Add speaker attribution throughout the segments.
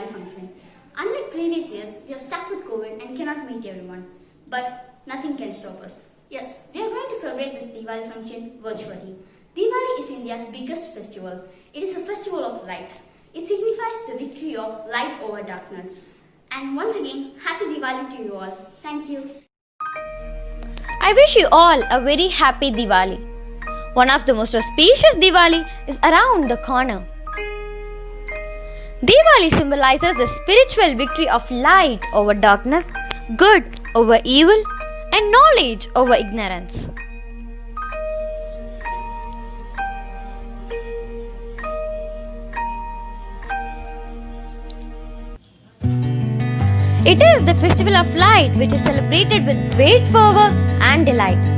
Speaker 1: Diwali function. Unlike previous years, we are stuck with COVID and cannot meet everyone. But nothing can stop us. Yes, we are going to celebrate this Diwali function virtually. Diwali is India's biggest festival. It is a festival of lights. It signifies the victory of light over darkness. And once again, happy Diwali to you all. Thank you.
Speaker 2: I wish you all a very happy Diwali. One of the most auspicious Diwali is around the corner. Diwali symbolizes the spiritual victory of light over darkness, good over evil, and knowledge over ignorance. It is the festival of light which is celebrated with great fervor and delight.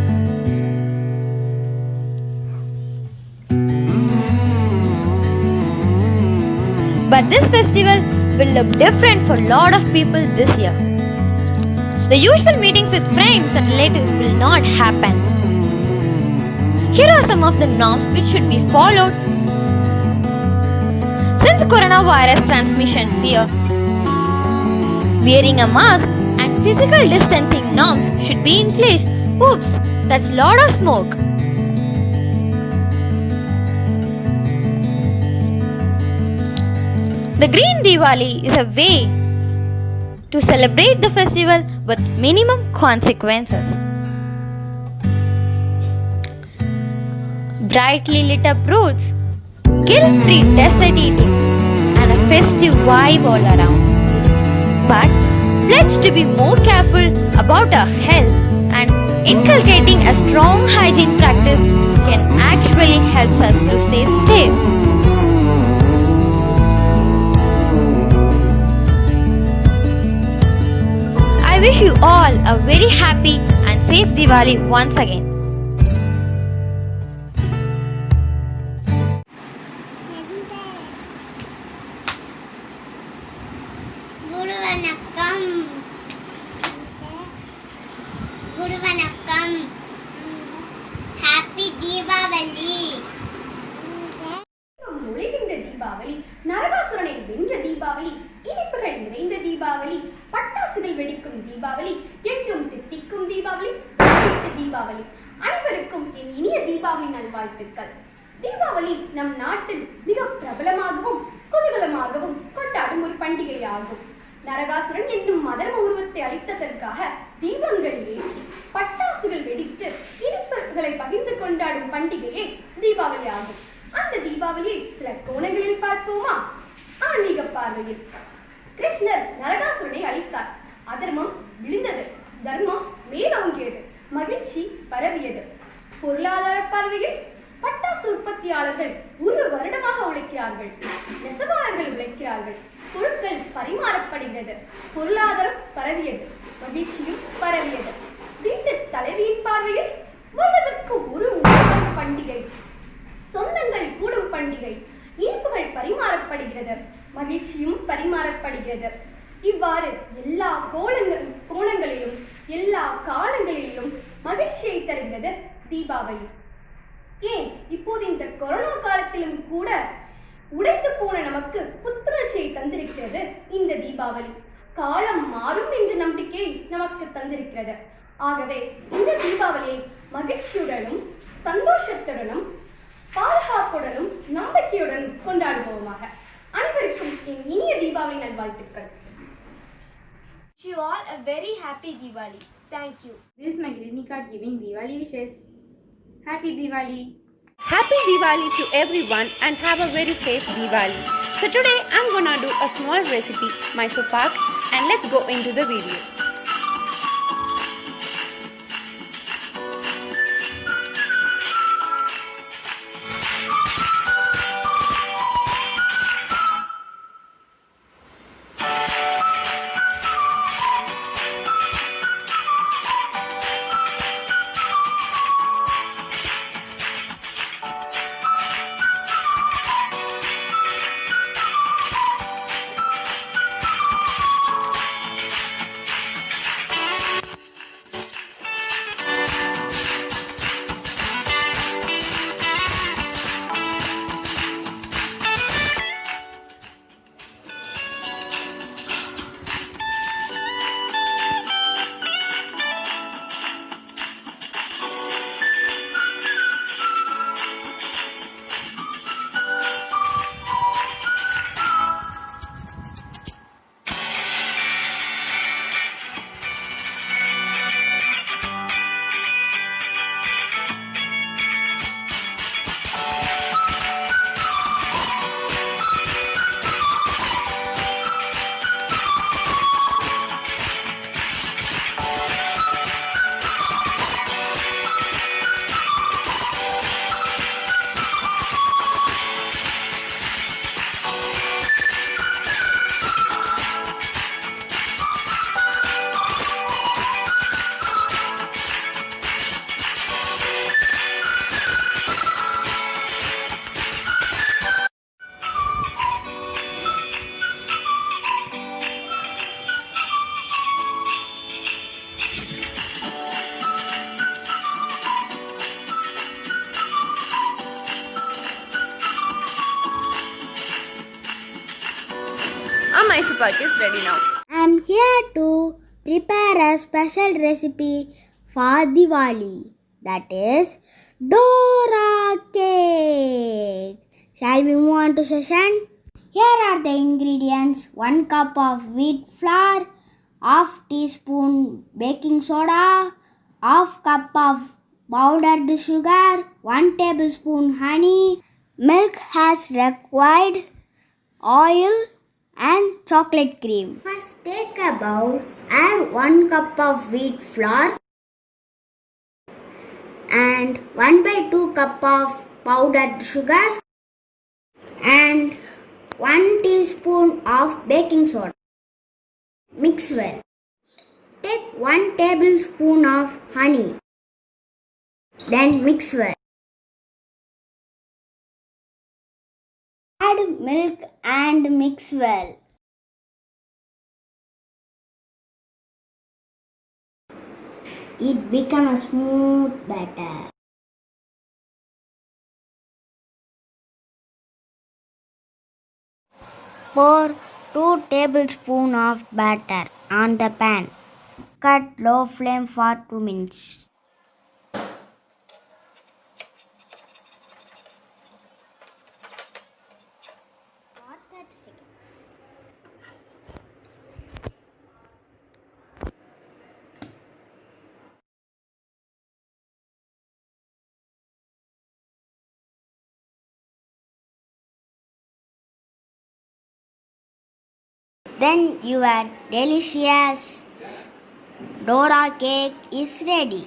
Speaker 2: But this festival will look different for a lot of people this year. The usual meetings with friends and relatives will not happen. Here are some of the norms which should be followed. Since coronavirus transmission fear, wearing a mask and physical distancing norms should be in place. Oops, that's a lot of smoke. The Green Diwali is a way to celebrate the festival with minimum consequences. Brightly lit up roads, guilt-free desert eating, and a festive vibe all around. But pledge to be more careful about our health, and inculcating a strong hygiene practice can actually help us to stay safe. I wish you all a very happy and safe Diwali once again.
Speaker 3: Guru Vanakkam. Happy Diwali.
Speaker 4: ஒளிகின்ற Deepavali, நரகாசுரனை வென்ற தீபாவளி, இனிப்புகள் நிறைந்த தீபாவளி, பட்டாசுகள் வெடிக்கும் தீபாவளி, எங்கும் தித்திக்கும் தீபாவளி, தீபாவளி. அனைவருக்கும் என் இனிய தீபாவளி நல்வாழ்த்துக்கள். தீபாவளி நம் நாட்டில் மிக பிரபலமாகவும் குதூகலமாகவும் கொண்டாடும் ஒரு பண்டிகையாகும். நரகாசுரன் என்னும் மதர்ம உருவத்தை அளித்ததற்காக தீபங்கள் ஏற்றி பட்டாசுகள் வெடித்து இனிப்புகளை பகிர்ந்து கொண்டாடும் பண்டிகையே தீபாவளி ஆகும். அந்த தீபாவளியை சில கோணங்களில் பார்ப்போமா? ஆன்மீக பார்வையில் கிருஷ்ணர் நரகாசுரனை அழித்தார். அதர்மம் விழுந்தது, தர்மம் மேலோங்கியது, மகிழ்ச்சி பரவியது. பொருளாதார பார்வையில் பட்டாசு உற்பத்தியாளர்கள் ஒரு வருடமாக உழைக்கிறார்கள், நெசவாளர்கள் உழைக்கிறார்கள், பொருட்கள் பரிமாறப்படுகிறது, பொருளாதாரம் பரவியது, மகிழ்ச்சியும் பரவியது. வீட்டு தலைவியின் பார்வையில் வருவதற்கு ஒரு பண்டிகை, சொந்தங்கள் கூடும் பண்டிகை, இனிப்புகள் பரிமாறப்படுகிறது, மகிழ்ச்சியும் பரிமாறப்படுகிறது. இவ்வாறு எல்லா கோணங்களிலும் எல்லா காலங்களிலும் மகிழ்ச்சியை தருகிறது தீபாவளி. ஏன் இப்போது இந்த கொரோனா காலத்திலும் கூட உடைந்து போன நமக்கு புத்துணர்ச்சியை தந்திருக்கிறது இந்த தீபாவளி. காலம் மாறும் என்ற நம்பிக்கை நமக்கு தந்திருக்கிறது. ஆகவே இந்த தீபாவளியை மகிழ்ச்சியுடனும் சந்தோஷத்துடனும் பாதுகாப்புடனும் நம்பிக்கையுடனும் கொண்டாடுவோமாக. அனைவருக்கும் என் இனிய தீபாவளி நல்வாழ்த்துக்கள்.
Speaker 5: Wish you all a very happy Diwali. Thank you.
Speaker 6: This is my greeting card giving Diwali wishes. Happy Diwali.
Speaker 7: Happy Diwali to everyone and have a very safe Diwali. So today I'm gonna do a small recipe, Mysore Pak, and let's go into the video. Supak is ready now.
Speaker 3: I'm here to prepare a special recipe for Diwali. That is Dora cake. Shall we move on to session? Here are the ingredients: 1 cup of wheat flour, half teaspoon baking soda, half cup of powdered sugar, 1 tablespoon honey, milk as required, oil and chocolate cream. First take a bowl, add 1 cup of wheat flour and 1/2 cup of powdered sugar and 1 teaspoon of baking soda. Mix well. Take 1 tablespoon of honey. Then mix well. Add milk and mix well. It becomes a smooth batter. Pour 2 tablespoons of batter on the pan. Cut low flame for 2 minutes. Then your delicious Dora cake is ready.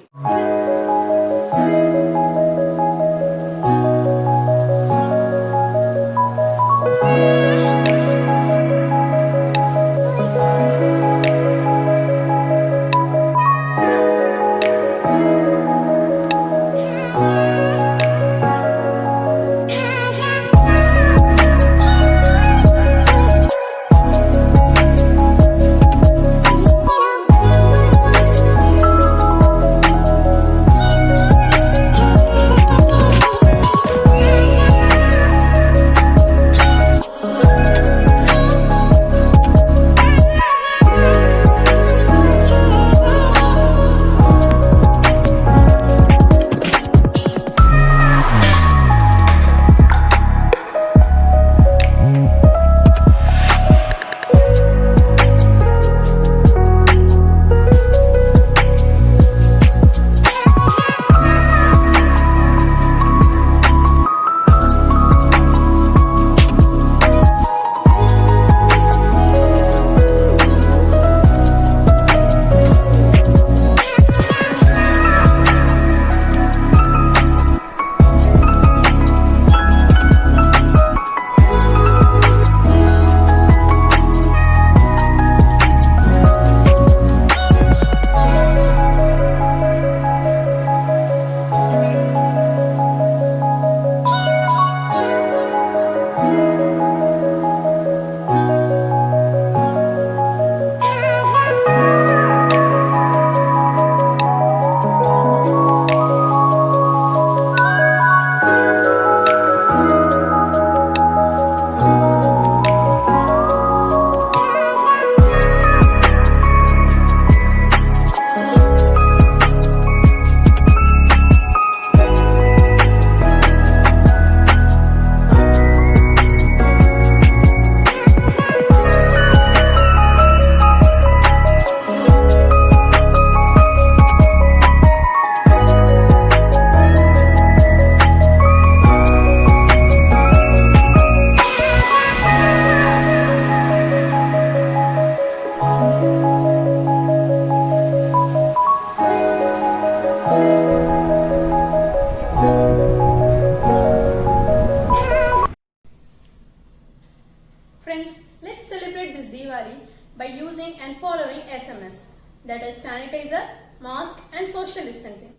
Speaker 8: Friends, let's celebrate this Diwali by using and following SMS, that is sanitizer, mask and social distancing.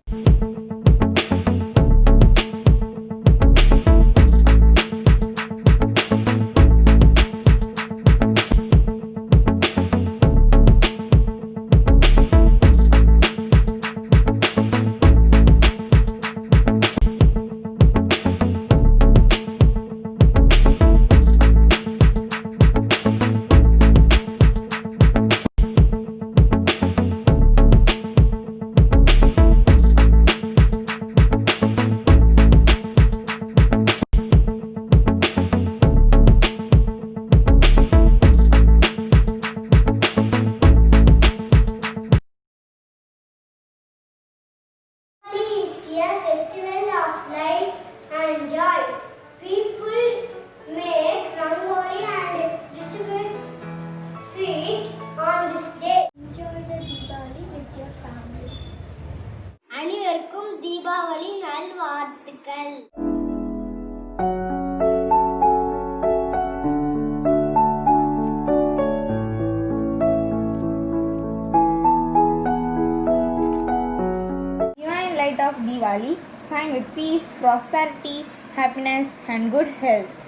Speaker 5: of Diwali shine with peace, prosperity, happiness, and good health.